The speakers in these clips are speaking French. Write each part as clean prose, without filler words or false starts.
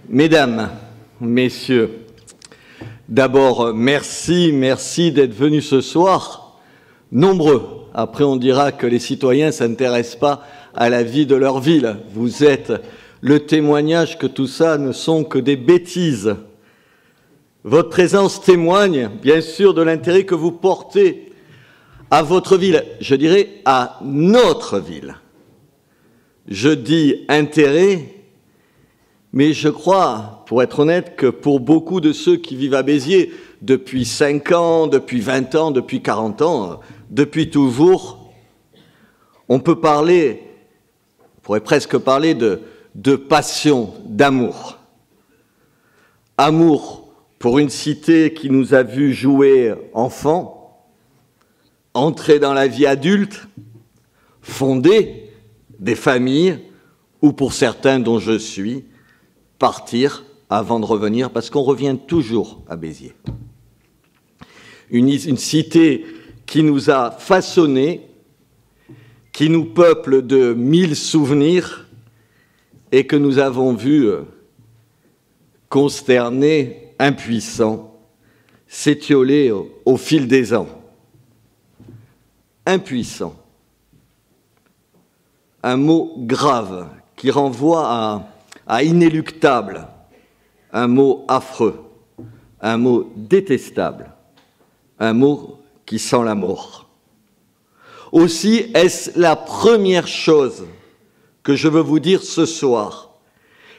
Mesdames, Messieurs, d'abord, merci d'être venus ce soir, nombreux. Après, on dira que les citoyens ne s'intéressent pas à la vie de leur ville. Vous êtes le témoignage que tout ça ne sont que des bêtises. Votre présence témoigne, bien sûr, de l'intérêt que vous portez à votre ville, je dirais à notre ville. Je dis intérêt, mais je crois, pour être honnête, que pour beaucoup de ceux qui vivent à Béziers depuis 5 ans, depuis 20 ans, depuis 40 ans, depuis toujours, on peut parler, on pourrait presque parler de passion, d'amour. Amour pour une cité qui nous a vus jouer enfants, entrer dans la vie adulte, fonder des familles, ou pour certains dont je suis, partir avant de revenir, parce qu'on revient toujours à Béziers. Une cité qui nous a façonnés, qui nous peuple de 1000 souvenirs et que nous avons vu consternés, impuissants, s'étioler au fil des ans. Impuissant. Un mot grave qui renvoie à inéluctable, un mot affreux, un mot détestable, un mot qui sent la mort. Aussi, est-ce la première chose que je veux vous dire ce soir?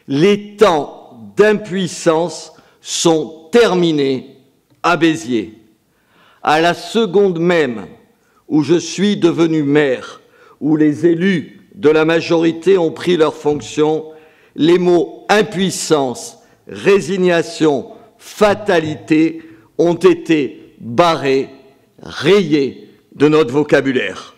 Les temps d'impuissance sont terminés à Béziers. À la seconde même où je suis devenu maire, où les élus de la majorité ont pris leurs fonctions, les mots impuissance, résignation, fatalité ont été barrés, rayés de notre vocabulaire.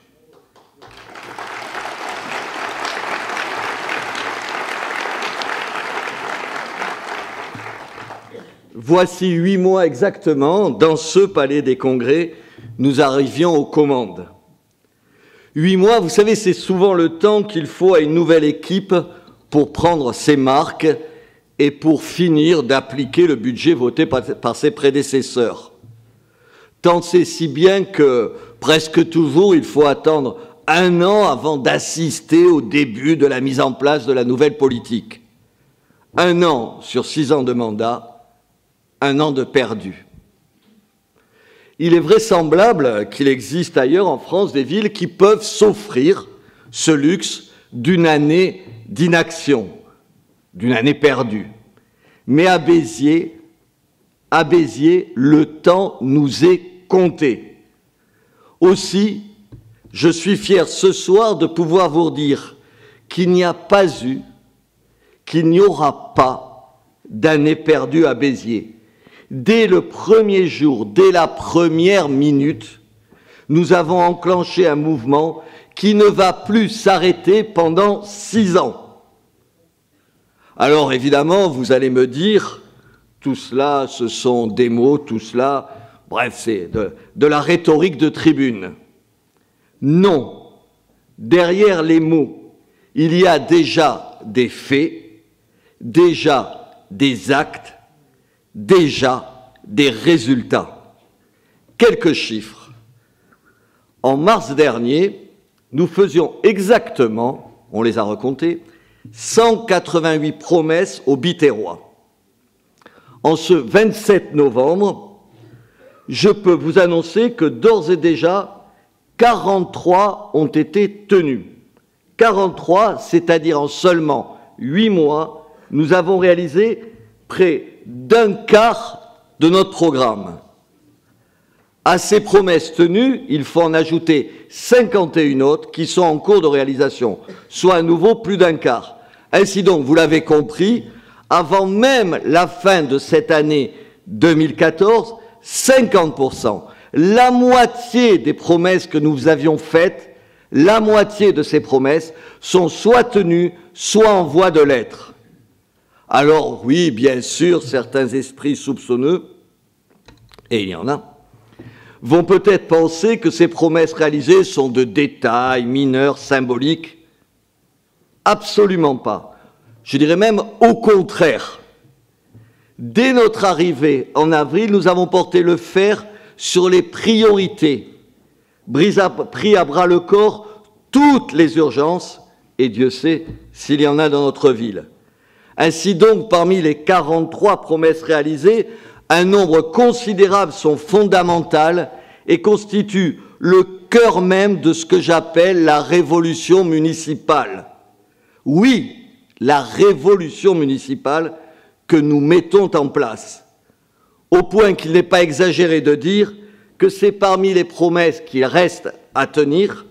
Voici 8 mois exactement, dans ce palais des congrès, nous arrivions aux commandes. 8 mois, vous savez, c'est souvent le temps qu'il faut à une nouvelle équipe pour prendre ses marques et pour finir d'appliquer le budget voté par ses prédécesseurs. Tant c'est si bien que, presque toujours, il faut attendre 1 an avant d'assister au début de la mise en place de la nouvelle politique. 1 an sur 6 ans de mandat, 1 an de perdu. Il est vraisemblable qu'il existe ailleurs en France des villes qui peuvent s'offrir ce luxe d'une année d'inaction, d'une année perdue. Mais à Béziers, le temps nous est compté. Aussi, je suis fier ce soir de pouvoir vous dire qu'il n'y a pas eu, qu'il n'y aura pas d'année perdue à Béziers. Dès le premier jour, dès la première minute, nous avons enclenché un mouvement qui ne va plus s'arrêter pendant 6 ans. Alors évidemment, vous allez me dire, tout cela, ce sont des mots, tout cela, bref, c'est de la rhétorique de tribune. Non, derrière les mots, il y a déjà des faits, déjà des actes, déjà des résultats. Quelques chiffres. En mars dernier, nous faisions exactement, on les a recomptés, 188 promesses aux Biterrois. En ce 27 novembre, je peux vous annoncer que d'ores et déjà, 43 ont été tenues. 43, c'est-à-dire en seulement 8 mois, nous avons réalisé près d'un quart de notre programme. À ces promesses tenues, il faut en ajouter 51 autres qui sont en cours de réalisation, soit à nouveau plus d'un quart. Ainsi donc, vous l'avez compris, avant même la fin de cette année 2014, 50%, la moitié des promesses que nous avions faites, la moitié de ces promesses sont soit tenues, soit en voie de l'être. Alors oui, bien sûr, certains esprits soupçonneux, et il y en a, vont peut-être penser que ces promesses réalisées sont de détails mineurs, symboliques. Absolument pas. Je dirais même au contraire. Dès notre arrivée en avril, nous avons porté le fer sur les priorités, pris à bras le corps toutes les urgences, et Dieu sait s'il y en a dans notre ville. Ainsi donc, parmi les 43 promesses réalisées, un nombre considérable sont fondamentales et constituent le cœur même de ce que j'appelle la révolution municipale. Oui, la révolution municipale que nous mettons en place, au point qu'il n'est pas exagéré de dire que c'est parmi les promesses qui restent à tenir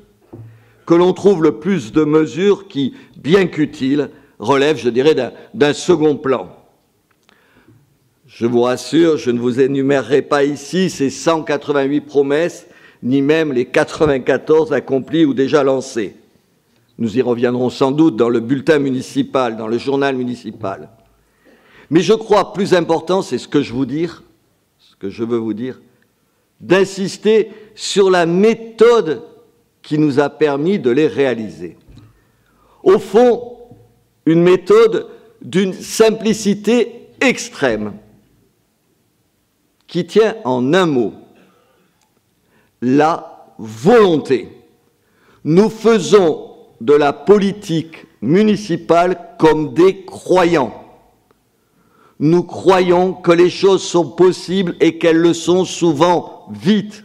que l'on trouve le plus de mesures qui, bien qu'utiles, relèvent, je dirais, d'un second plan. Je vous rassure, je ne vous énumérerai pas ici ces 188 promesses, ni même les 94 accomplies ou déjà lancées. Nous y reviendrons sans doute dans le bulletin municipal, dans le journal municipal. Mais je crois plus important, c'est ce que je veux vous dire, d'insister sur la méthode qui nous a permis de les réaliser. Au fond, une méthode d'une simplicité extrême, qui tient en un mot, la volonté. Nous faisons de la politique municipale comme des croyants. Nous croyons que les choses sont possibles et qu'elles le sont souvent vite.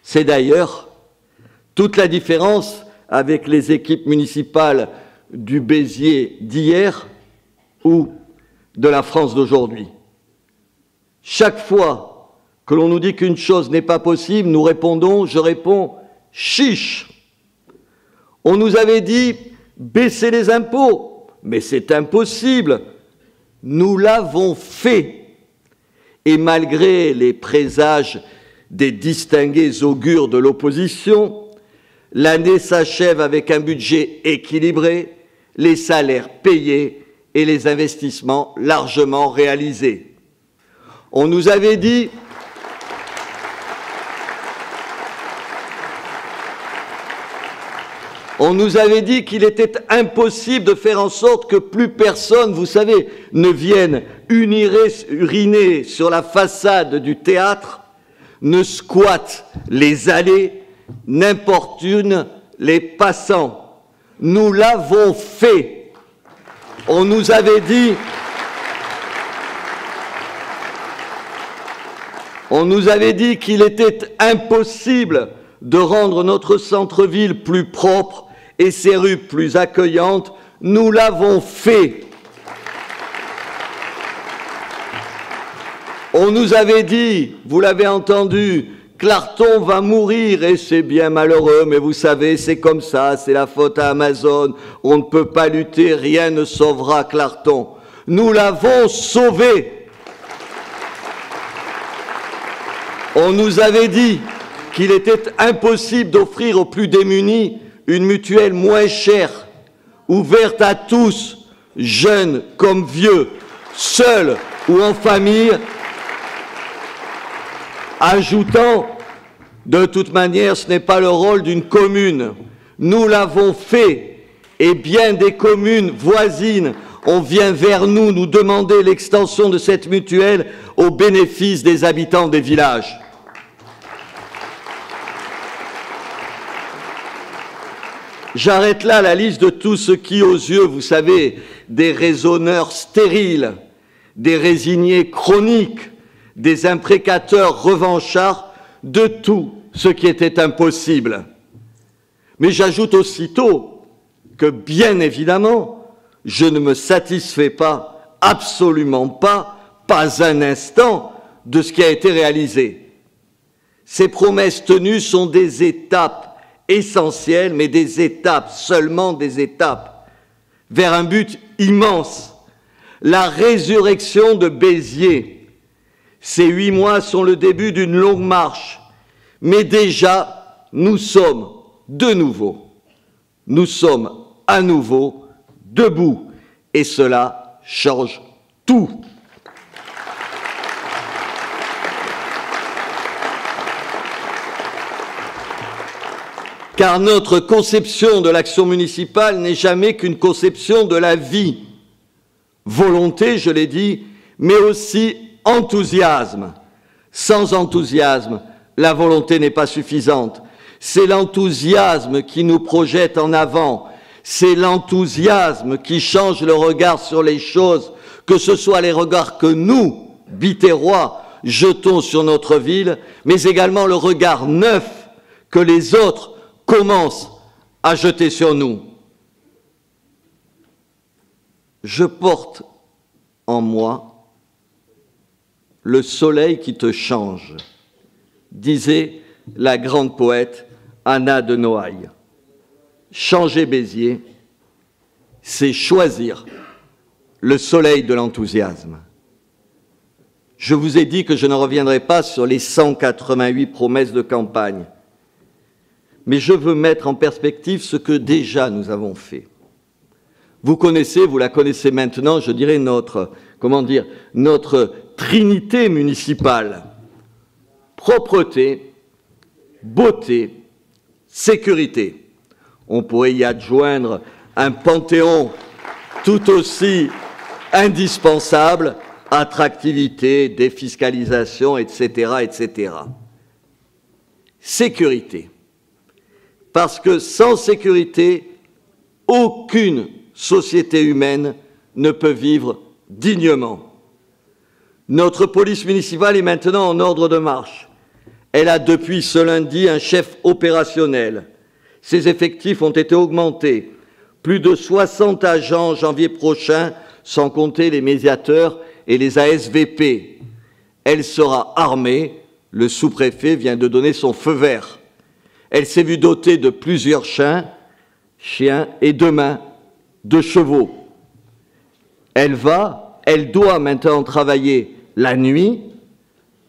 C'est d'ailleurs toute la différence avec les équipes municipales du Béziers d'hier ou de la France d'aujourd'hui. Chaque fois que l'on nous dit qu'une chose n'est pas possible, nous répondons, je réponds, chiche. On nous avait dit baisser les impôts, mais c'est impossible. Nous l'avons fait. Et malgré les présages des distingués augures de l'opposition, l'année s'achève avec un budget équilibré, les salaires payés et les investissements largement réalisés. On nous avait dit qu'il était impossible de faire en sorte que plus personne, vous savez, ne vienne uriner sur la façade du théâtre, ne squatte les allées, n'importune les passants. Nous l'avons fait. On nous avait dit qu'il était impossible de rendre notre centre-ville plus propre et ses rues plus accueillantes. Nous l'avons fait. On nous avait dit, vous l'avez entendu, Clarton va mourir et c'est bien malheureux, mais vous savez, c'est comme ça, c'est la faute à Amazon, on ne peut pas lutter, rien ne sauvera Clarton. Nous l'avons sauvé. On nous avait dit qu'il était impossible d'offrir aux plus démunis une mutuelle moins chère, ouverte à tous, jeunes comme vieux, seuls ou en famille, ajoutant, de toute manière, ce n'est pas le rôle d'une commune. Nous l'avons fait, et bien des communes voisines, on vient vers nous nous demander l'extension de cette mutuelle au bénéfice des habitants des villages. J'arrête là la liste de tout ce qui, aux yeux, vous savez, des raisonneurs stériles, des résignés chroniques, des imprécateurs revanchards, de tout ce qui était impossible. Mais j'ajoute aussitôt que, bien évidemment, je ne me satisfais pas, absolument pas un instant, de ce qui a été réalisé. Ces promesses tenues sont des étapes essentielles, mais des étapes, seulement des étapes, vers un but immense, la résurrection de Béziers. Ces 8 mois sont le début d'une longue marche, mais déjà, nous sommes de nouveau, nous sommes à nouveau debout, et cela change tout. Car notre conception de l'action municipale n'est jamais qu'une conception de la vie. Volonté, je l'ai dit, mais aussi enthousiasme. Sans enthousiasme, la volonté n'est pas suffisante. C'est l'enthousiasme qui nous projette en avant. C'est l'enthousiasme qui change le regard sur les choses, que ce soit les regards que nous, Biterrois, jetons sur notre ville, mais également le regard neuf que les autres commencent à jeter sur nous. Je porte en moi le soleil qui te change, disait la grande poète Anna de Noailles. Changer Béziers, c'est choisir le soleil de l'enthousiasme. Je vous ai dit que je ne reviendrai pas sur les 188 promesses de campagne, mais je veux mettre en perspective ce que déjà nous avons fait. Vous la connaissez maintenant, je dirais notre trinité municipale. Propreté, beauté, sécurité. On pourrait y adjoindre un panthéon tout aussi indispensable, attractivité, défiscalisation, etc., etc. Sécurité. Parce que sans sécurité, aucune société humaine ne peut vivre dignement. Notre police municipale est maintenant en ordre de marche. Elle a depuis ce lundi un chef opérationnel. Ses effectifs ont été augmentés. Plus de 60 agents en janvier prochain, sans compter les médiateurs et les ASVP. Elle sera armée. Le sous-préfet vient de donner son feu vert. Elle s'est vue dotée de plusieurs chiens et demain de chevaux. Elle doit maintenant travailler la nuit,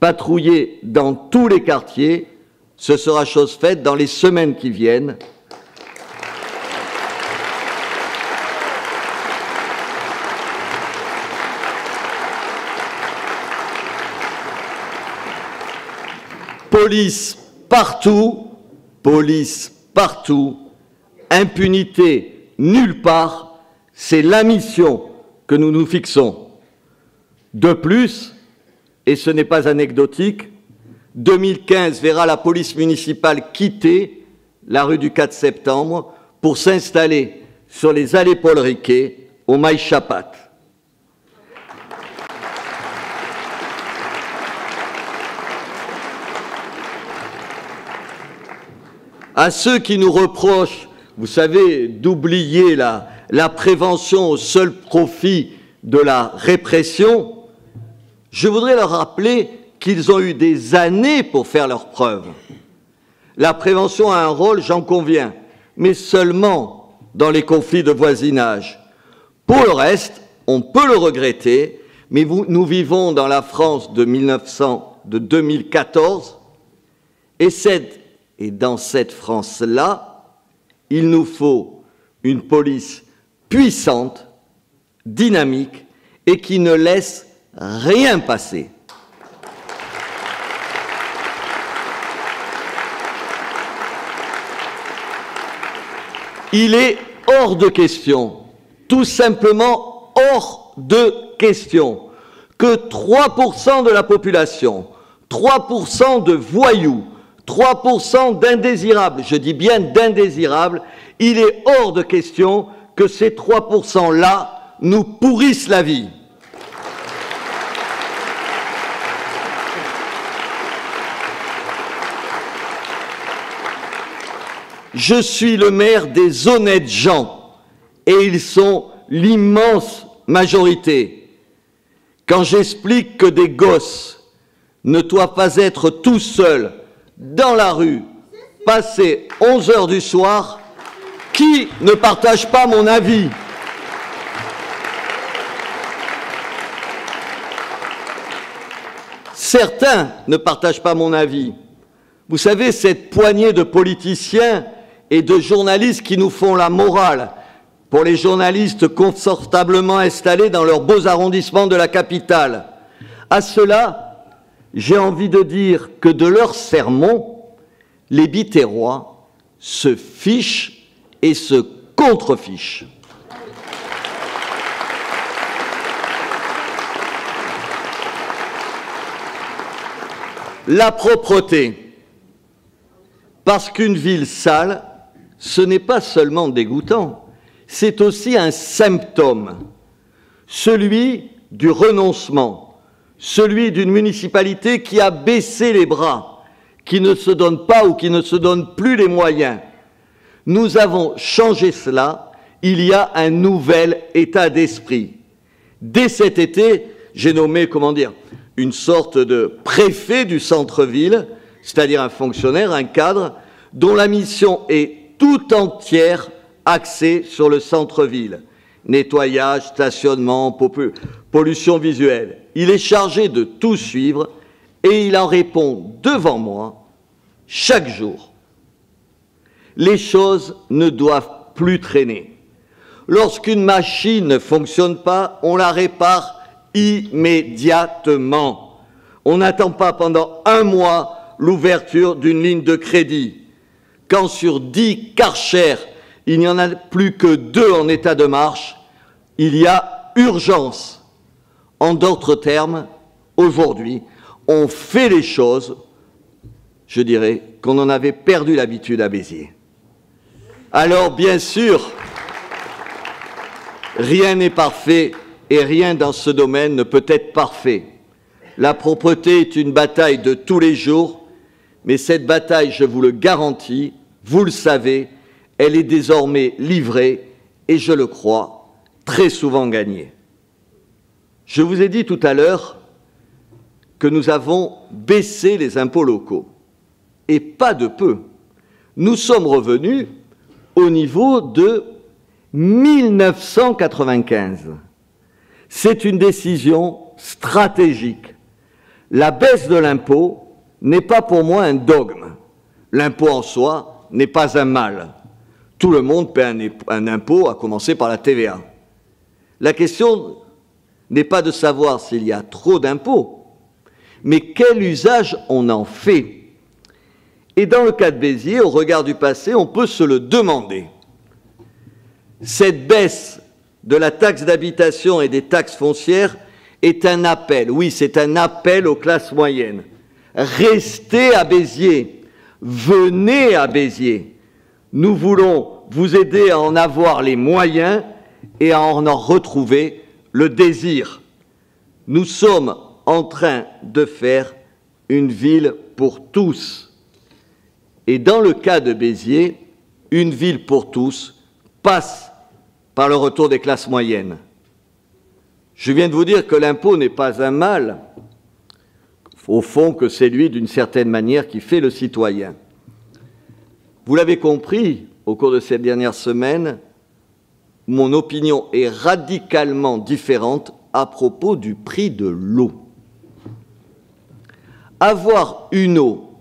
patrouiller dans tous les quartiers. Ce sera chose faite dans les semaines qui viennent. Police partout, impunité nulle part, c'est la mission que nous nous fixons. De plus, et ce n'est pas anecdotique, 2015 verra la police municipale quitter la rue du 4 septembre pour s'installer sur les allées Paul Riquet au Maïchapat. À ceux qui nous reprochent, vous savez, d'oublier la prévention au seul profit de la répression, je voudrais leur rappeler qu'ils ont eu des années pour faire leurs preuves. La prévention a un rôle, j'en conviens, mais seulement dans les conflits de voisinage. Pour le reste, on peut le regretter, mais nous vivons dans la France de 2014, et dans cette France-là, il nous faut une police puissante, dynamique et qui ne laisse rien passer. Il est hors de question, tout simplement hors de question, que 3% de la population, 3% de voyous, 3% d'indésirables, je dis bien d'indésirables, il est hors de question que ces 3%-là nous pourrissent la vie. Je suis le maire des honnêtes gens, et ils sont l'immense majorité. Quand j'explique que des gosses ne doivent pas être tout seuls dans la rue, passé 11 heures du soir, qui ne partage pas mon avis? Certains ne partagent pas mon avis. Vous savez, cette poignée de politiciens et de journalistes qui nous font la morale, pour les journalistes confortablement installés dans leurs beaux arrondissements de la capitale. À cela, j'ai envie de dire que de leurs sermons, les Biterrois se fichent et se contrefichent. La propreté. Parce qu'une ville sale, ce n'est pas seulement dégoûtant, c'est aussi un symptôme, celui du renoncement, celui d'une municipalité qui a baissé les bras, qui ne se donne pas ou qui ne se donne plus les moyens. Nous avons changé cela, il y a un nouvel état d'esprit. Dès cet été, j'ai nommé, une sorte de préfet du centre-ville, c'est-à-dire un fonctionnaire, un cadre, dont la mission est tout entière axée sur le centre-ville. Nettoyage, stationnement, pollution visuelle. Il est chargé de tout suivre et il en répond devant moi chaque jour. Les choses ne doivent plus traîner. Lorsqu'une machine ne fonctionne pas, on la répare immédiatement. On n'attend pas pendant un mois l'ouverture d'une ligne de crédit. Quand sur 10 Karcher, il n'y en a plus que 2 en état de marche, il y a urgence. En d'autres termes, aujourd'hui, on fait les choses, je dirais, qu'on en avait perdu l'habitude à Béziers. Alors, bien sûr, rien n'est parfait et rien dans ce domaine ne peut être parfait. La propreté est une bataille de tous les jours, mais cette bataille, je vous le garantis, vous le savez, elle est désormais livrée et, je le crois, très souvent gagnée. Je vous ai dit tout à l'heure que nous avons baissé les impôts locaux, et pas de peu. Nous sommes revenus au niveau de 1995. C'est une décision stratégique. La baisse de l'impôt n'est pas pour moi un dogme. L'impôt en soi n'est pas un mal. Tout le monde paie un impôt, à commencer par la TVA. La question n'est pas de savoir s'il y a trop d'impôts, mais quel usage on en fait. Et dans le cas de Béziers, au regard du passé, on peut se le demander. Cette baisse de la taxe d'habitation et des taxes foncières est un appel, oui, c'est un appel aux classes moyennes. Restez à Béziers, venez à Béziers. Nous voulons vous aider à en avoir les moyens et à en retrouver le désir. Nous sommes en train de faire une ville pour tous. Et dans le cas de Béziers, une ville pour tous passe par le retour des classes moyennes. Je viens de vous dire que l'impôt n'est pas un mal, au fond que c'est lui, d'une certaine manière, qui fait le citoyen. Vous l'avez compris, au cours de ces dernières semaines, mon opinion est radicalement différente à propos du prix de l'eau. Avoir une eau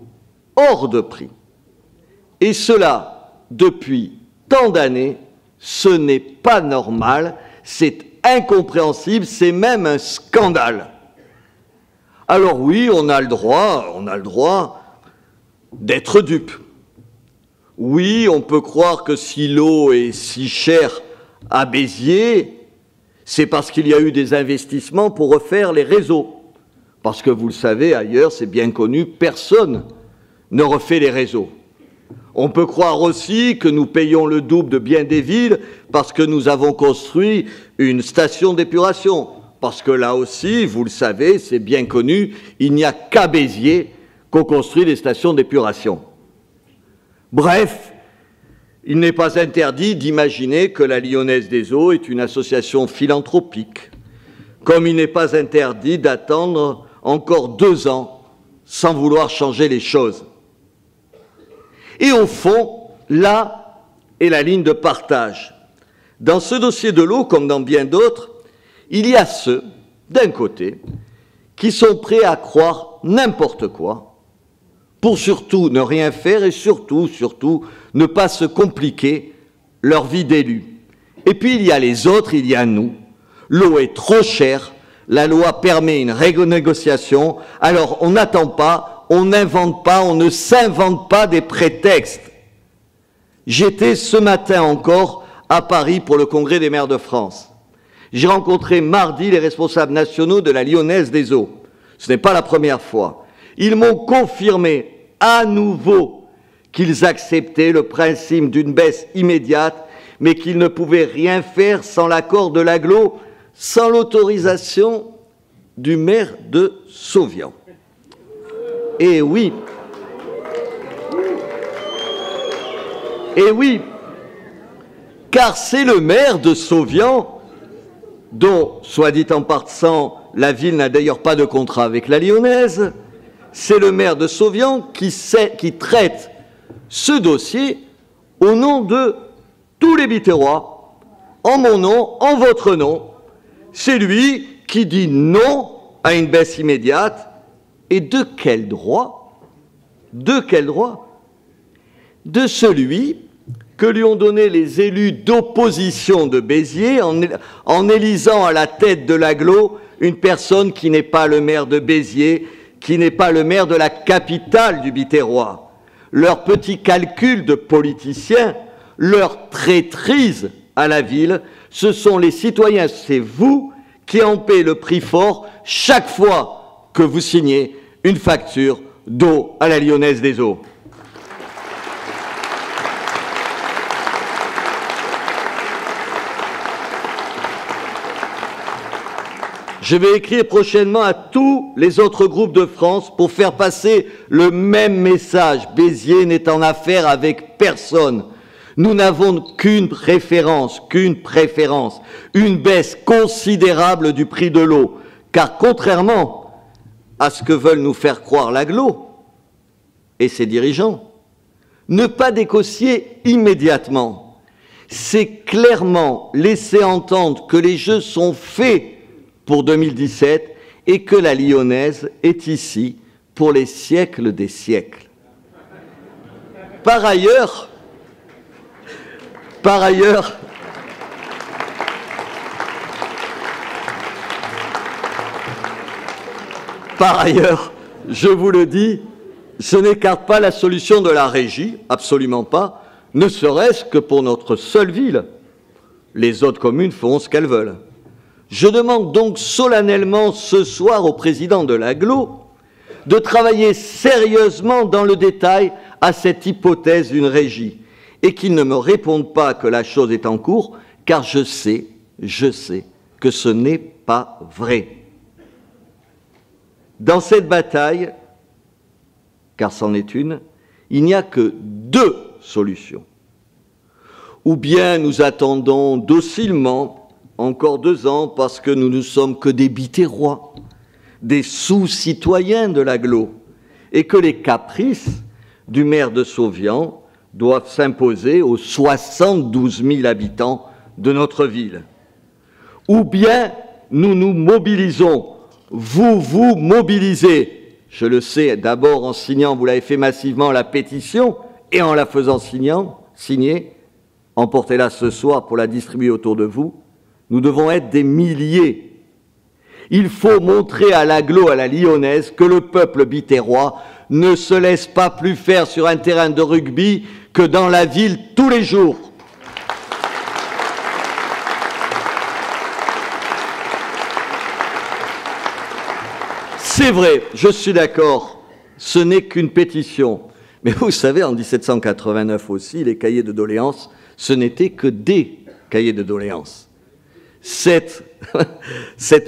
hors de prix, et cela depuis tant d'années, ce n'est pas normal, c'est incompréhensible, c'est même un scandale. Alors oui, on a le droit d'être dupe. Oui, on peut croire que si l'eau est si chère à Béziers, c'est parce qu'il y a eu des investissements pour refaire les réseaux. Parce que vous le savez, ailleurs, c'est bien connu, personne ne refait les réseaux. On peut croire aussi que nous payons le double de bien des villes parce que nous avons construit une station d'épuration. Parce que là aussi, vous le savez, c'est bien connu, il n'y a qu'à Béziers qu'on construit des stations d'épuration. Bref, il n'est pas interdit d'imaginer que la Lyonnaise des Eaux est une association philanthropique, comme il n'est pas interdit d'attendre encore 2 ans sans vouloir changer les choses. Et au fond, là est la ligne de partage. Dans ce dossier de l'eau, comme dans bien d'autres, il y a ceux, d'un côté, qui sont prêts à croire n'importe quoi, pour surtout ne rien faire et surtout, ne pas se compliquer leur vie d'élu. Et puis il y a les autres, il y a nous. L'eau est trop chère, la loi permet une renégociation, alors on n'attend pas, on n'invente pas, on ne s'invente pas des prétextes. J'étais ce matin encore à Paris pour le Congrès des maires de France. J'ai rencontré mardi les responsables nationaux de la Lyonnaise des Eaux. Ce n'est pas la première fois. Ils m'ont confirmé à nouveau qu'ils acceptaient le principe d'une baisse immédiate, mais qu'ils ne pouvaient rien faire sans l'accord de l'agglo, sans l'autorisation du maire de Sauvian. Et oui, car c'est le maire de Sauvian, dont, soit dit en passant, la ville n'a d'ailleurs pas de contrat avec la Lyonnaise, c'est le maire de Sauvian qui traite ce dossier au nom de tous les Biterrois, en mon nom, en votre nom. C'est lui qui dit non à une baisse immédiate. Et de quel droit? De quel droit? De celui que lui ont donné les élus d'opposition de Béziers en élisant à la tête de l'agglo une personne qui n'est pas le maire de Béziers, qui n'est pas le maire de la capitale du Biterrois. Leur petit calcul de politiciens, leur traîtrise à la ville, ce sont les citoyens, c'est vous qui en payez le prix fort chaque fois que vous signez une facture d'eau à la Lyonnaise des Eaux. Je vais écrire prochainement à tous les autres groupes de France pour faire passer le même message. Béziers n'est en affaire avec personne. Nous n'avons qu'une préférence, une baisse considérable du prix de l'eau. Car contrairement à ce que veulent nous faire croire l'agglo et ses dirigeants, ne pas négocier immédiatement, c'est clairement laisser entendre que les jeux sont faits pour 2017 et que la Lyonnaise est ici pour les siècles des siècles. Par ailleurs, je vous le dis, je n'écarte pas la solution de la régie, absolument pas, ne serait-ce que pour notre seule ville. Les autres communes feront ce qu'elles veulent. Je demande donc solennellement ce soir au président de l'agglo de travailler sérieusement dans le détail à cette hypothèse d'une régie et qu'il ne me réponde pas que la chose est en cours, car je sais que ce n'est pas vrai. Dans cette bataille, car c'en est une, il n'y a que deux solutions. Ou bien nous attendons docilement encore 2 ans parce que nous ne sommes que des Biterrois, des sous-citoyens de l'agglo, et que les caprices du maire de Sauvian doivent s'imposer aux 72 000 habitants de notre ville. Ou bien nous nous mobilisons, vous vous mobilisez, je le sais d'abord en signant, vous l'avez fait massivement, la pétition, et en la faisant signer, emportez-la ce soir pour la distribuer autour de vous. Nous devons être des milliers. Il faut montrer à l'agglo, à la Lyonnaise, que le peuple biterrois ne se laisse pas plus faire sur un terrain de rugby que dans la ville tous les jours. C'est vrai, je suis d'accord, ce n'est qu'une pétition. Mais vous savez, en 1789 aussi, les cahiers de doléances, ce n'était que des cahiers de doléances.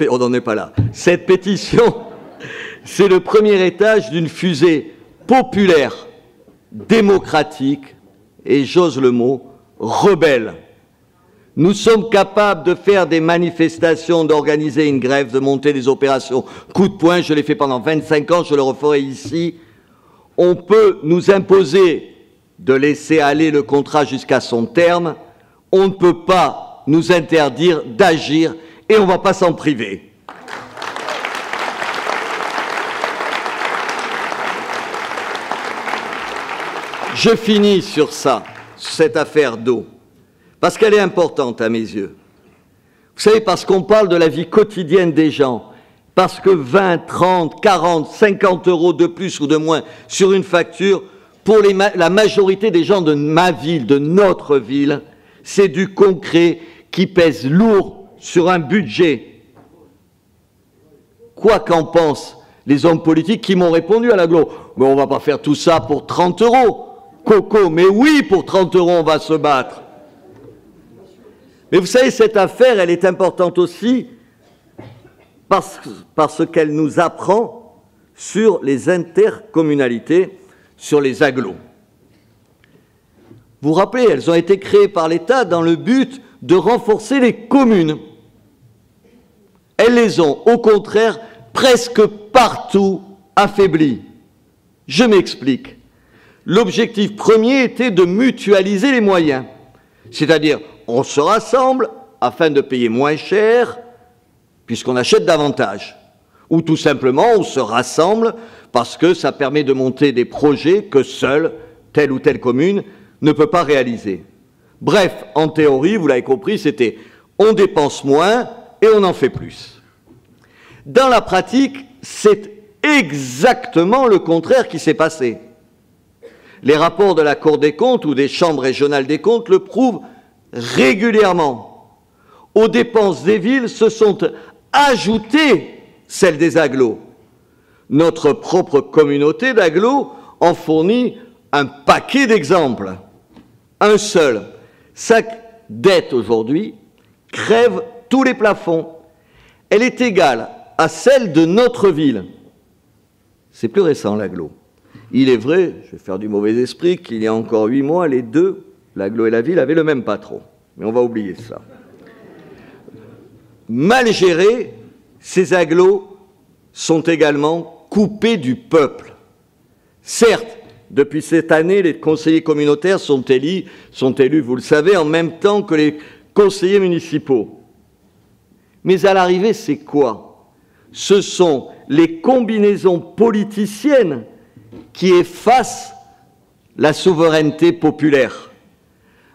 On n'en est pas là. Cette pétition, c'est le premier étage d'une fusée populaire, démocratique et, j'ose le mot, rebelle. Nous sommes capables de faire des manifestations, d'organiser une grève, de monter des opérations coup de poing. Je l'ai fait pendant 25 ans, je le referai ici. On peut nous imposer de laisser aller le contrat jusqu'à son terme. On ne peut pas nous interdire d'agir et on ne va pas s'en priver. Je finis sur ça, cette affaire d'eau, parce qu'elle est importante à mes yeux. Vous savez, parce qu'on parle de la vie quotidienne des gens, parce que 20, 30, 40, 50 euros de plus ou de moins sur une facture, pour la majorité des gens de ma ville, de notre ville, c'est du concret qui pèse lourd sur un budget. Quoi qu'en pensent les hommes politiques qui m'ont répondu à l'agglo. Mais on ne va pas faire tout ça pour 30 €. Coco, mais oui, pour 30 € on va se battre. Mais vous savez, cette affaire, elle est importante aussi parce qu'elle nous apprend sur les intercommunalités, sur les agglos. Vous vous rappelez, elles ont été créées par l'État dans le but de renforcer les communes. Elles les ont, au contraire, presque partout affaiblies. Je m'explique. L'objectif premier était de mutualiser les moyens, c'est-à-dire on se rassemble afin de payer moins cher puisqu'on achète davantage, ou tout simplement on se rassemble parce que ça permet de monter des projets que seule telle ou telle commune ne peut pas réaliser. Bref, en théorie, vous l'avez compris, c'était on dépense moins et on en fait plus. Dans la pratique, c'est exactement le contraire qui s'est passé. Les rapports de la Cour des comptes ou des chambres régionales des comptes le prouvent régulièrement. Aux dépenses des villes se sont ajoutées celles des agglos. Notre propre communauté d'agglos en fournit un paquet d'exemples. Un seul. Sa dette aujourd'hui crève tous les plafonds. Elle est égale à celle de notre ville. C'est plus récent, l'agglo. Il est vrai, je vais faire du mauvais esprit, qu'il y a encore 8 mois, les deux, l'agglo et la ville, avaient le même patron. Mais on va oublier ça. Mal gérés, ces agglos sont également coupés du peuple. Certes, depuis cette année, les conseillers communautaires sont élus, vous le savez, en même temps que les conseillers municipaux. Mais à l'arrivée, c'est quoi? Ce sont les combinaisons politiciennes qui effacent la souveraineté populaire.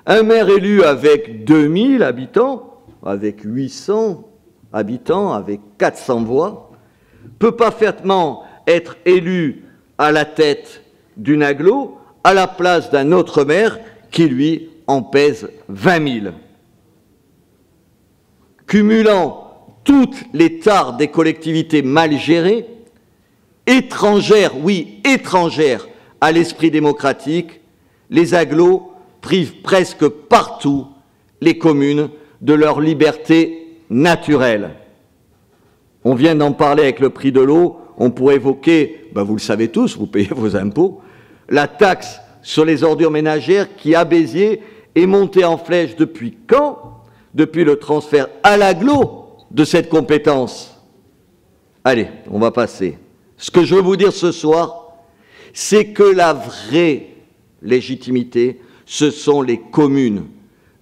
Un maire élu avec 2000 habitants, avec 800 habitants, avec 400 voix, peut parfaitement être élu à la tête d'une agglo à la place d'un autre maire qui, lui, en pèse 20 000. Cumulant toutes les tares des collectivités mal gérées, étrangères, oui, étrangères à l'esprit démocratique, les agglos privent presque partout les communes de leur liberté naturelle. On vient d'en parler avec le prix de l'eau, on pourrait évoquer, vous le savez tous, vous payez vos impôts, la taxe sur les ordures ménagères qui, à Béziers, est montée en flèche depuis quand? Depuis le transfert à l'agglo de cette compétence. Allez, on va passer. Ce que je veux vous dire ce soir, c'est que la vraie légitimité, ce sont les communes.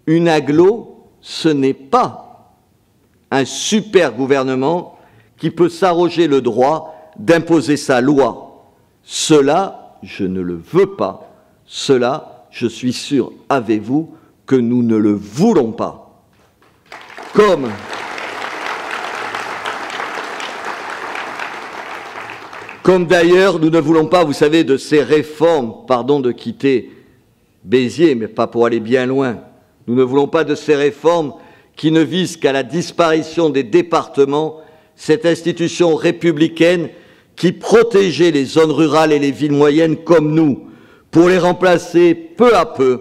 Une agglo, ce n'est pas un super gouvernement qui peut s'arroger le droit d'imposer sa loi. Cela, je ne le veux pas. Cela, je suis sûr avec vous que nous ne le voulons pas. Comme d'ailleurs, nous ne voulons pas, vous savez, de ces réformes, pardon de quitter Béziers, mais pas pour aller bien loin, nous ne voulons pas de ces réformes qui ne visent qu'à la disparition des départements, cette institution républicaine qui protégeait les zones rurales et les villes moyennes comme nous, pour les remplacer peu à peu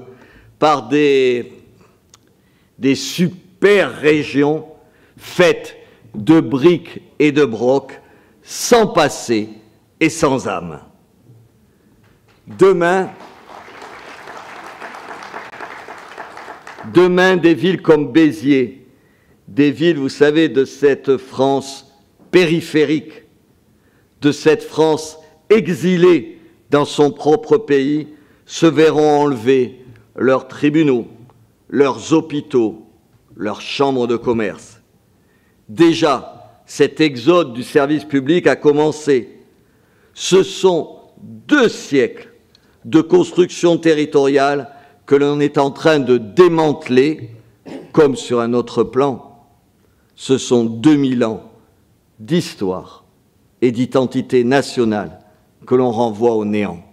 par des super régions faites de briques et de brocs, sans passé et sans âme. Demain, des villes comme Béziers, des villes, vous savez, de cette France périphérique, de cette France exilée dans son propre pays, se verront enlever leurs tribunaux, leurs hôpitaux, leurs chambres de commerce. Déjà, cet exode du service public a commencé. Ce sont 2 siècles de construction territoriale que l'on est en train de démanteler, comme sur un autre plan. Ce sont 2000 ans d'histoire et d'identité nationale que l'on renvoie au néant.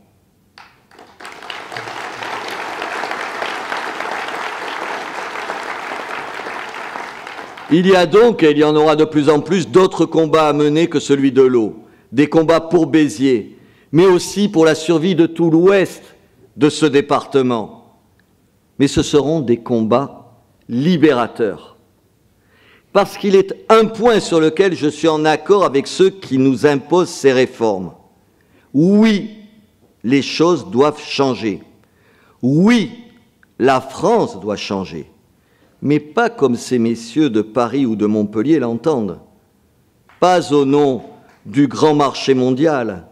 Il y a donc, et il y en aura de plus en plus, d'autres combats à mener que celui de l'eau. des combats pour Béziers, mais aussi pour la survie de tout l'ouest de ce département. Mais ce seront des combats libérateurs. Parce qu'il est un point sur lequel je suis en accord avec ceux qui nous imposent ces réformes. Oui, les choses doivent changer. Oui, la France doit changer. Mais pas comme ces messieurs de Paris ou de Montpellier l'entendent. Pas au nom du grand marché mondial,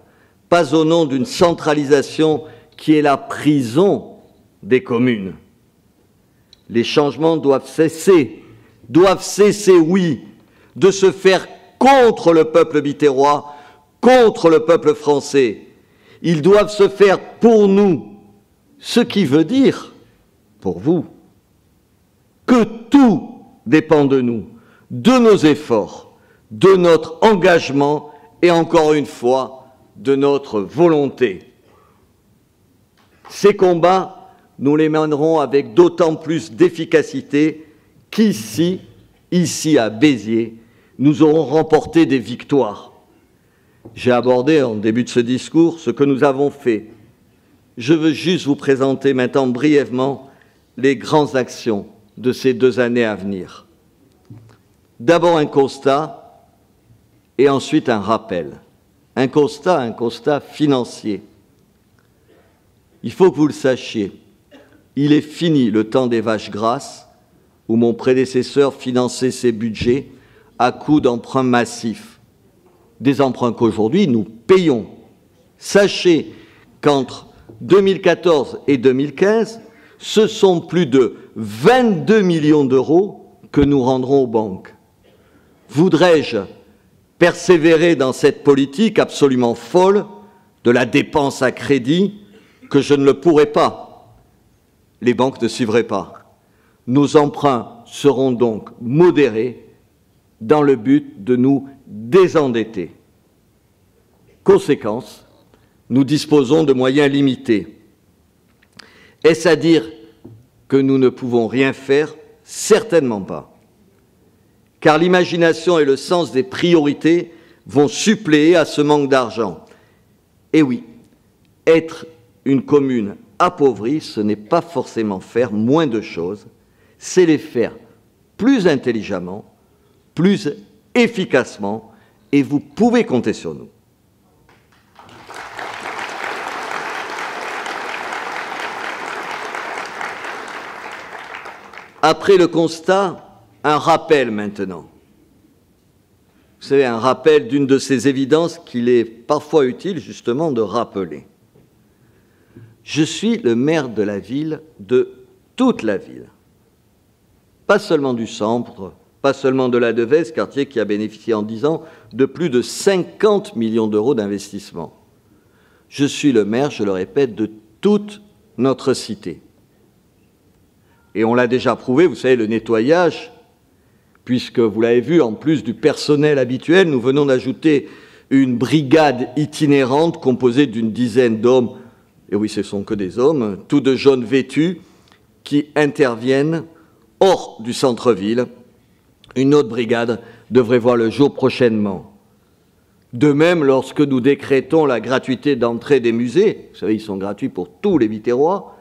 pas au nom d'une centralisation qui est la prison des communes. Les changements doivent cesser, oui, de se faire contre le peuple biterrois, contre le peuple français. Ils doivent se faire pour nous, ce qui veut dire, pour vous, que tout dépend de nous, de nos efforts, de notre engagement et encore une fois, de notre volonté. Ces combats, nous les mènerons avec d'autant plus d'efficacité qu'ici, à Béziers, nous aurons remporté des victoires. J'ai abordé en début de ce discours ce que nous avons fait. Je veux juste vous présenter maintenant brièvement les grandes actions de ces 2 années à venir. D'abord un constat et ensuite un rappel. Un constat financier. Il faut que vous le sachiez, il est fini le temps des vaches grasses où mon prédécesseur finançait ses budgets à coups d'emprunts massifs. Des emprunts qu'aujourd'hui nous payons. Sachez qu'entre 2014 et 2015, ce sont plus de 22 millions d'euros que nous rendrons aux banques. Voudrais-je persévérer dans cette politique absolument folle de la dépense à crédit que je ne le pourrai pas? Les banques ne suivraient pas. Nos emprunts seront donc modérés dans le but de nous désendetter. Conséquence, nous disposons de moyens limités. Est-ce à dire que nous ne pouvons rien faire? Certainement pas. Car l'imagination et le sens des priorités vont suppléer à ce manque d'argent. Et oui, être une commune appauvrie, ce n'est pas forcément faire moins de choses, c'est les faire plus intelligemment, plus efficacement, et vous pouvez compter sur nous. Après le constat, un rappel maintenant. Vous savez, un rappel d'une de ces évidences qu'il est parfois utile justement de rappeler. Je suis le maire de la ville, de toute la ville. Pas seulement du centre, pas seulement de la Devèze, quartier qui a bénéficié en 10 ans de plus de 50 millions d'euros d'investissement. Je suis le maire, je le répète, de toute notre cité. Et on l'a déjà prouvé, vous savez, le nettoyage, puisque vous l'avez vu, en plus du personnel habituel, nous venons d'ajouter une brigade itinérante composée d'une dizaine d'hommes, et oui, ce ne sont que des hommes, tous de jaunes vêtus, qui interviennent hors du centre-ville. Une autre brigade devrait voir le jour prochainement. De même, lorsque nous décrétons la gratuité d'entrée des musées, vous savez, ils sont gratuits pour tous les Biterrois,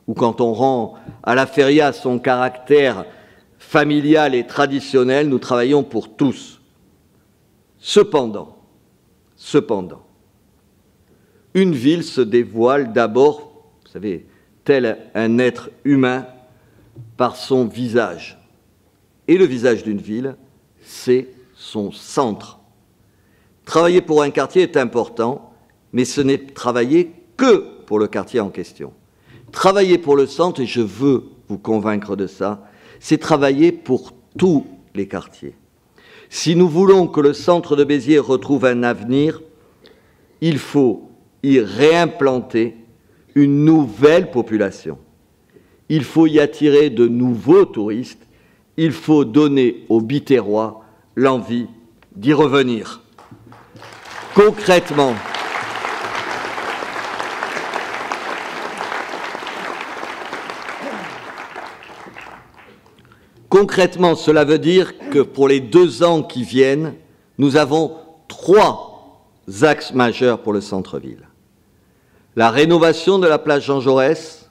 ou quand on rend à la feria son caractère familial et traditionnel, nous travaillons pour tous. Cependant, une ville se dévoile d'abord, vous savez, tel un être humain par son visage. Et le visage d'une ville, c'est son centre. Travailler pour un quartier est important, mais ce n'est travailler que pour le quartier en question. Travailler pour le centre, et je veux vous convaincre de ça, c'est travailler pour tous les quartiers. Si nous voulons que le centre de Béziers retrouve un avenir, il faut y réimplanter une nouvelle population. Il faut y attirer de nouveaux touristes. Il faut donner aux Biterrois l'envie d'y revenir. Concrètement, cela veut dire que pour les 2 ans qui viennent, nous avons 3 axes majeurs pour le centre-ville. La rénovation de la place Jean Jaurès,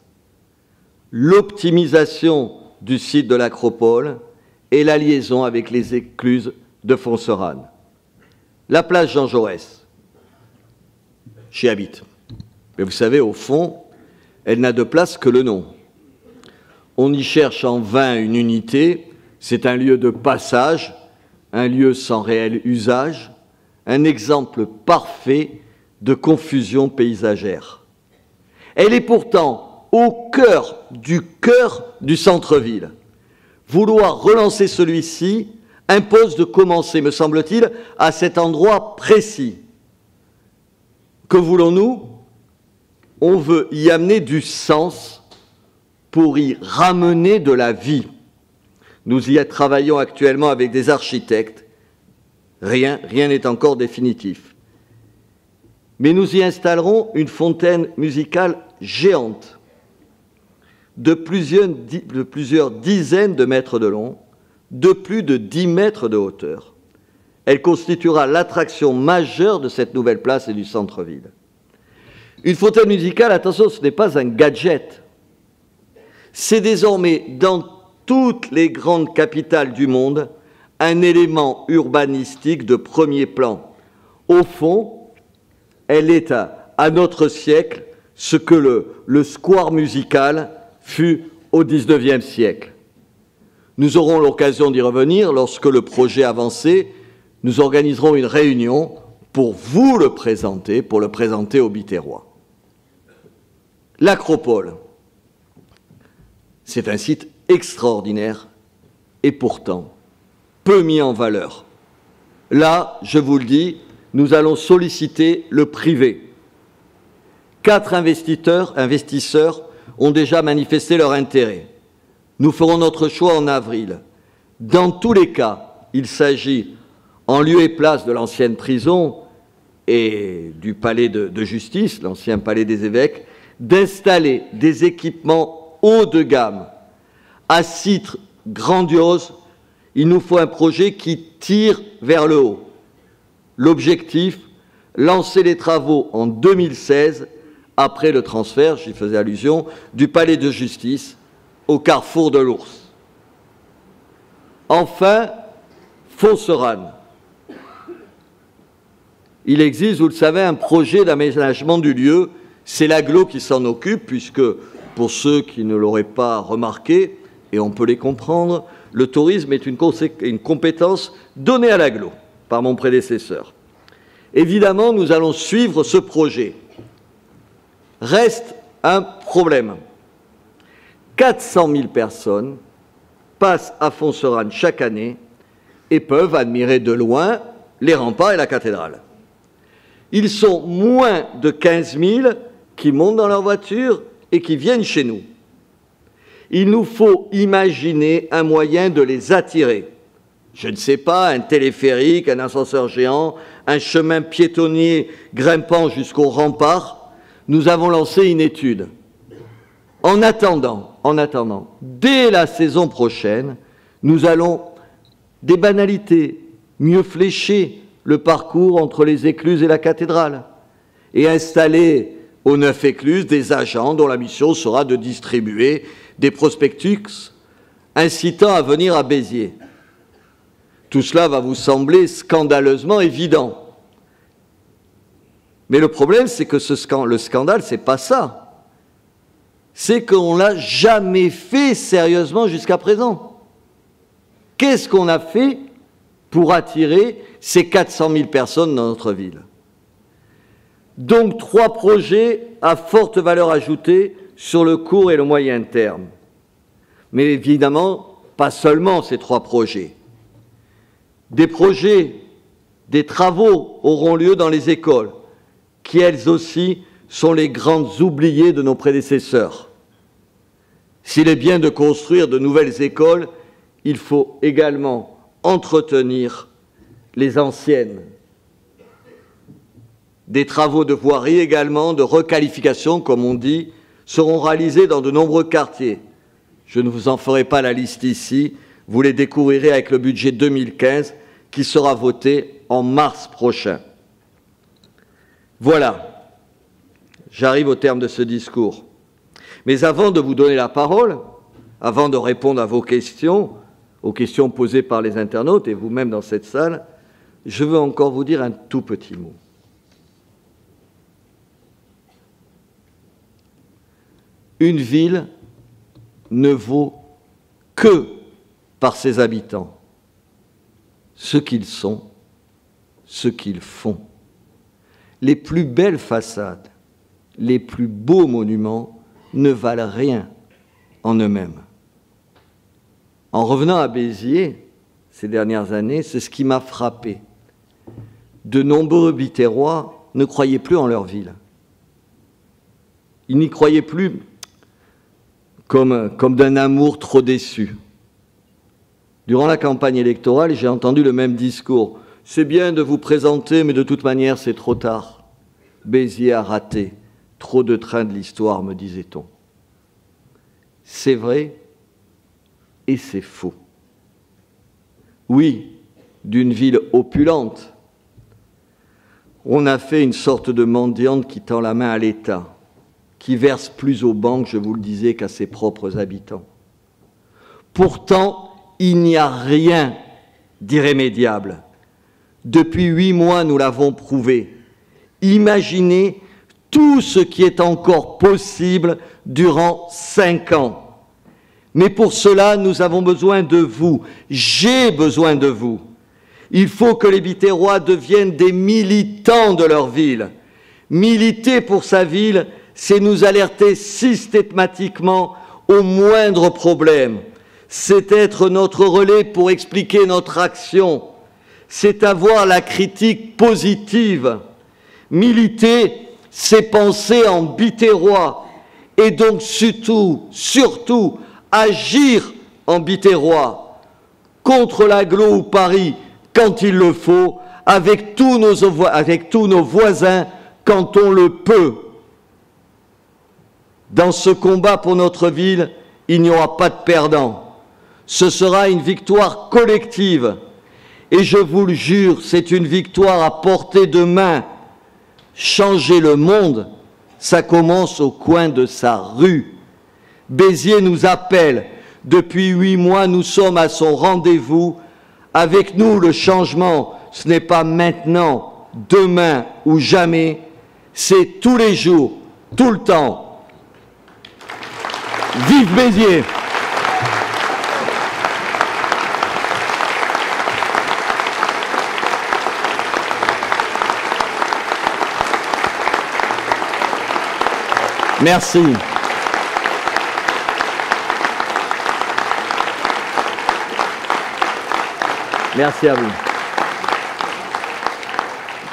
l'optimisation du site de l'Acropole et la liaison avec les écluses de Fonserane. La place Jean Jaurès, j'y habite. Mais vous savez, au fond, elle n'a de place que le nom. On y cherche en vain une unité, c'est un lieu de passage, un lieu sans réel usage, un exemple parfait de confusion paysagère. Elle est pourtant au cœur du centre-ville. Vouloir relancer celui-ci impose de commencer, me semble-t-il, à cet endroit précis. Que voulons-nous? On veut y amener du sens pour y ramener de la vie. Nous y travaillons actuellement avec des architectes. Rien n'est encore définitif. Mais nous y installerons une fontaine musicale géante de plusieurs dizaines de mètres de long, de plus de 10 mètres de hauteur. Elle constituera l'attraction majeure de cette nouvelle place et du centre-ville. Une fontaine musicale, attention, ce n'est pas un gadget. C'est désormais dans toutes les grandes capitales du monde un élément urbanistique de premier plan. Au fond, elle est à notre siècle ce que le square musical fut au XIXe siècle. Nous aurons l'occasion d'y revenir lorsque le projet avancé, nous organiserons une réunion pour vous le présenter, aux Biterrois. L'Acropole, c'est un site extraordinaire et pourtant peu mis en valeur. Là, je vous le dis, nous allons solliciter le privé. 4 investisseurs ont déjà manifesté leur intérêt. Nous ferons notre choix en avril. Dans tous les cas, il s'agit, en lieu et place de l'ancienne prison et du palais de justice, l'ancien palais des évêques, d'installer des équipements haut de gamme. À titre grandiose, il nous faut un projet qui tire vers le haut. L'objectif, lancer les travaux en 2016, après le transfert, j'y faisais allusion, du palais de justice au carrefour de l'Ours. Enfin, Fonserane. Il existe, vous le savez, un projet d'aménagement du lieu. C'est l'Agglo qui s'en occupe, puisque, pour ceux qui ne l'auraient pas remarqué, et on peut les comprendre, le tourisme est une compétence donnée à l'Agglo par mon prédécesseur. Évidemment, nous allons suivre ce projet. Reste un problème. 400 000 personnes passent à Fonserane chaque année et peuvent admirer de loin les remparts et la cathédrale. Ils sont moins de 15 000 qui montent dans leur voiture et qui viennent chez nous. Il nous faut imaginer un moyen de les attirer. Je ne sais pas, un téléphérique, un ascenseur géant, un chemin piétonnier grimpant jusqu'au rempart. Nous avons lancé une étude. En attendant, dès la saison prochaine, nous allons des banalités, mieux flécher le parcours entre les écluses et la cathédrale et installer aux 9 écluses des agents dont la mission sera de distribuer des prospectus incitant à venir à Béziers. Tout cela va vous sembler scandaleusement évident. Mais le problème, c'est que le scandale, c'est pas ça. C'est qu'on ne l'a jamais fait sérieusement jusqu'à présent. Qu'est-ce qu'on a fait pour attirer ces 400 000 personnes dans notre ville? Donc 3 projets à forte valeur ajoutée sur le court et le moyen terme. Mais évidemment, pas seulement ces 3 projets. Des travaux auront lieu dans les écoles, qui elles aussi sont les grandes oubliées de nos prédécesseurs. S'il est bien de construire de nouvelles écoles, il faut également entretenir les anciennes. Des travaux de voirie également, de requalification, comme on dit, seront réalisés dans de nombreux quartiers. Je ne vous en ferai pas la liste ici, vous les découvrirez avec le budget 2015 qui sera voté en mars prochain. Voilà, j'arrive au terme de ce discours. Mais avant de vous donner la parole, avant de répondre à vos questions, aux questions posées par les internautes et vous-même dans cette salle, je veux encore vous dire un tout petit mot. Une ville ne vaut que par ses habitants, ce qu'ils sont, ce qu'ils font. Les plus belles façades, les plus beaux monuments ne valent rien en eux-mêmes. En revenant à Béziers, ces dernières années, c'est ce qui m'a frappé. De nombreux Biterrois ne croyaient plus en leur ville. Ils n'y croyaient plus comme d'un amour trop déçu. Durant la campagne électorale, j'ai entendu le même discours. C'est bien de vous présenter, mais de toute manière, c'est trop tard. Béziers a raté. Trop de trains de l'histoire, me disait-on. C'est vrai et c'est faux. Oui, d'une ville opulente, on a fait une sorte de mendiante qui tend la main à l'État, qui verse plus aux banques, je vous le disais, qu'à ses propres habitants. Pourtant, il n'y a rien d'irrémédiable. Depuis 8 mois, nous l'avons prouvé. Imaginez tout ce qui est encore possible durant 5 ans. Mais pour cela, nous avons besoin de vous. J'ai besoin de vous. Il faut que les Biterrois deviennent des militants de leur ville. Militer pour sa ville, c'est nous alerter systématiquement aux moindres problèmes. C'est être notre relais pour expliquer notre action. C'est avoir la critique positive. Militer, c'est penser en Biterrois. Et donc surtout, agir en Biterrois. Contre l'agglo ou Paris, quand il le faut, avec tous nos voisins, quand on le peut. Dans ce combat pour notre ville, il n'y aura pas de perdants. Ce sera une victoire collective. Et je vous le jure, c'est une victoire à portée de main. Changer le monde, ça commence au coin de sa rue. Béziers nous appelle. Depuis 8 mois, nous sommes à son rendez-vous. Avec nous, le changement, ce n'est pas maintenant, demain ou jamais. C'est tous les jours, tout le temps. Vive Béziers! Merci. Merci à vous.